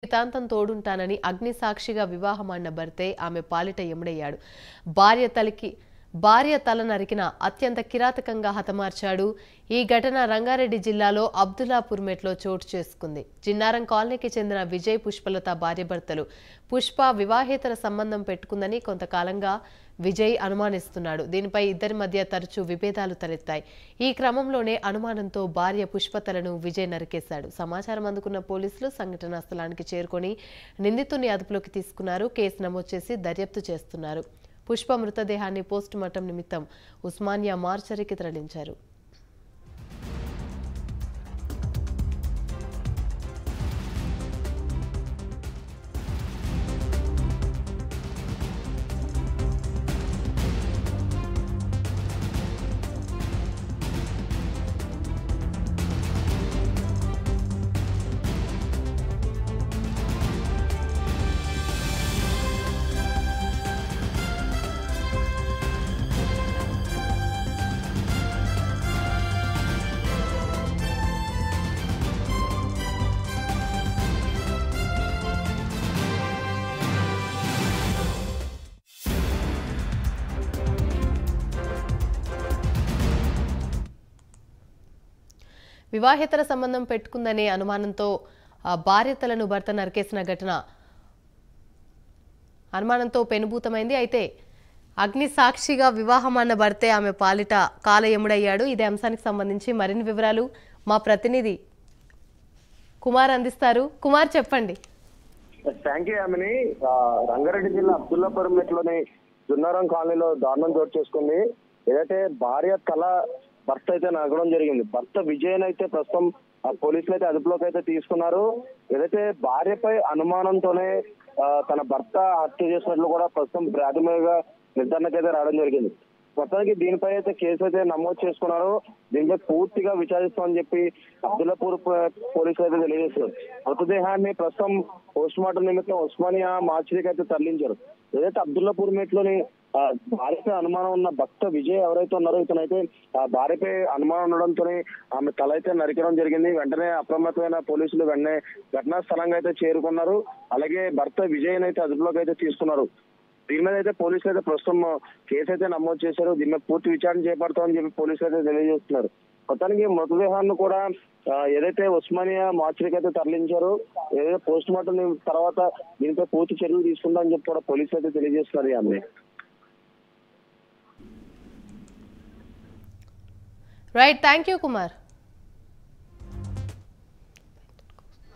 జీవితాంతం తోడుంటానని అగ్ని సాక్షిగా వివాహమాడిన భర్తే ఆమె పాలిట యముడయ్యాడు. భార్య తల నరికిన అత్యంత కిరాతకంగా హతమార్చాడు. ఈ ఘటన రంగారెడ్డి జిల్లాలో అబ్దుల్లాపూర్మెట్లో చోటు చేసుకుంది. జిన్నారం కాలనీకి చెందిన విజయ్ పుష్పలత భార్యాభర్తలు. పుష్ప వివాహేతర సంబంధం పెట్టుకుందని కొంతకాలంగా విజయ్ అనుమానిస్తున్నాడు. దీనిపై ఇద్దరి మధ్య తరచూ విభేదాలు తలెత్తాయి. ఈ క్రమంలోనే అనుమానంతో భార్య పుష్పతలను విజయ్ నరికేశాడు. సమాచారం అందుకున్న పోలీసులు సంఘటనా స్థలానికి చేరుకొని నిందితుని అదుపులోకి తీసుకున్నారు. కేసు నమోదు చేసి దర్యాప్తు చేస్తున్నారు. పుష్ప మృతదేహాన్ని పోస్టుమార్టం నిమిత్తం ఉస్మానియా మార్చరీకి తరలించారు. వివాహేతర సంబంధం పెట్టుకుందనే అనుమానంతో భార్య తలను భర్త నరికేసిన ఘటన అనుమానంతో పెనుభూతమైంది. అయితే అగ్ని సాక్షిగా వివాహమాడిన భర్తే ఆమె పాలిట కాలయముడయ్యాడు. ఇదే అంశానికి సంబంధించి మరిన్ని వివరాలు మా ప్రతినిధి కుమార్ అందిస్తారు. కుమార్, చెప్పండి. Thank you Yamini. రంగారెడ్డి జిల్లా అబ్దుల్లాపూర్మెట్లోని జిన్నారం కాలనీలో దారుణం చోటు చేసుకుంది. ఏదైతే భార్య తల భర్త అయితే నరకడం జరిగింది. భర్త విజయన్ అయితే ప్రస్తుతం పోలీసులు అయితే అదుపులోకి అయితే తీసుకున్నారు. ఏదైతే భార్యపై అనుమానంతోనే తన భర్త హత్య చేసినట్లు కూడా ప్రస్తుతం ప్రాథమిక నిర్ధారణకైతే రావడం జరిగింది. మొత్తానికి దీనిపై అయితే కేసు అయితే నమోదు చేసుకున్నారు. దీనిపై పూర్తిగా విచారిస్తామని చెప్పి అబ్దుల్లాపూర్ పోలీసులు అయితే తెలియజేశారు. మృతదేహాన్ని ప్రస్తుతం పోస్ట్ మార్టం నిమిత్తం ఉస్మానియా మార్చరీకి అయితే తరలించారు. ఏదైతే అబ్దుల్లాపూర్ మేట్లోని భార్యపై అనుమానం ఉన్న భక్త విజయ్ ఎవరైతే ఉన్నారో ఇతనైతే భార్యపై అనుమానం ఉండడంతోనే ఆమె తల అయితే నరికడం జరిగింది. వెంటనే అప్రమత్తమైన పోలీసులు వెంటనే ఘటనా స్థలంగా అయితే చేరుకున్నారు. అలాగే భర్త విజయ్ అయితే అదుపులోకి అయితే తీసుకున్నారు. దీని మీద అయితే పోలీసులు అయితే ప్రస్తుతం కేసు అయితే నమోదు చేశారు. దీని మీద పూర్తి విచారణ చేపడతామని చెప్పి పోలీసులు అయితే తెలియజేస్తున్నారు. మొత్తానికి మృతదేహాన్ని కూడా ఏదైతే ఉస్మానియా మార్చరీకి అయితే తరలించారు. ఏదైతే పోస్ట్ మార్టం తర్వాత దీనిపై పూర్తి చర్యలు తీసుకుంటామని చెప్పి కూడా పోలీసులు అయితే తెలియజేస్తున్నారు. ఆమె right, thank you Kumar.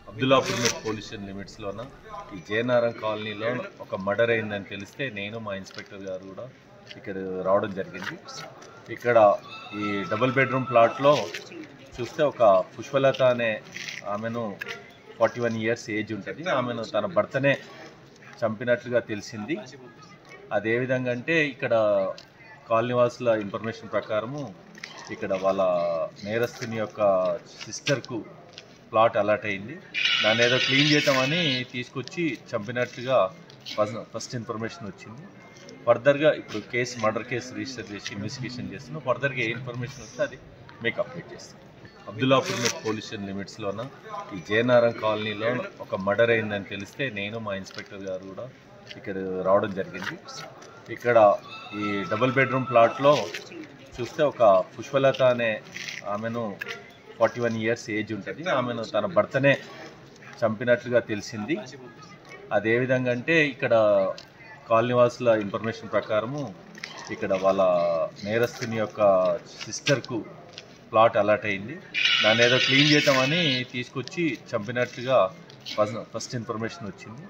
Abdullapur police station లిమిట్స్లోన ఈ జయనారం కాలనీ ల్యాండ్ ఒక మర్డర్ అయిందని తెలిస్తే నేను మా ఇన్స్పెక్టర్ గారు కూడా ఇక్కడ రావడం జరిగింది. ఇక్కడ ఈ డబుల్ బెడ్రూమ్ ప్లాట్లో చూస్తే ఒక పుష్పలత అనే ఆమెను 41 ఇయర్స్ ఏజ్ ఉంటుంది. ఆమెను తన భర్తనే చంపినట్లుగా తెలిసింది. అదేవిధంగా అంటే ఇక్కడ కాలనీవాసుల ఇన్ఫర్మేషన్ ప్రకారము ఇక్కడ వాళ్ళ నేరస్తుని యొక్క సిస్టర్కు ప్లాట్ అలాట్ అయింది. దాన్ని ఏదో క్లీన్ చేద్దామని తీసుకొచ్చి చంపినట్లుగా ఫస్ట్ ఇన్ఫర్మేషన్ వచ్చింది. ఫర్దర్గా ఇప్పుడు మర్డర్ కేసు రిజిస్టర్ చేసి ఇన్వెస్టిగేషన్ చేస్తున్నాం. ఫర్దర్గా ఏ ఇన్ఫర్మేషన్ వస్తే అది మీకు అప్డేట్ చేస్తాం. అబ్దుల్లాపూర్ పోలీస్ స్టేషన్ లిమిట్స్లోన ఈ జయనారం కాలనీ ల్యాండ్ ఒక మర్డర్ అయిందని తెలిస్తే నేను మా ఇన్స్పెక్టర్ గారు కూడా ఇక్కడ రావడం జరిగింది. ఇక్కడ ఈ డబుల్ బెడ్రూమ్ ప్లాట్లో చూస్తే ఒక పుష్పలత అనే ఆమెను 41 ఇయర్స్ ఏజ్ ఉంటుంది. ఆమెను తన భర్తనే చంపినట్లుగా తెలిసింది. అదేవిధంగా అంటే ఇక్కడ కాలనీవాసుల ఇన్ఫర్మేషన్ ప్రకారము ఇక్కడ వాళ్ళ నేరస్తుని యొక్క సిస్టర్కు ప్లాట్ అలాట్ అయింది. దాన్ని ఏదో క్లీన్ చేద్దామని తీసుకొచ్చి చంపినట్లుగా ఫస్ట్ ఇన్ఫర్మేషన్ వచ్చింది.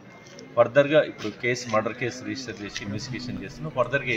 ఫర్దర్గా ఇప్పుడు మర్డర్ కేసు రిజిస్టర్ చేసి ఇన్వెస్టిగేషన్ చేస్తున్నాం. ఫర్దర్గా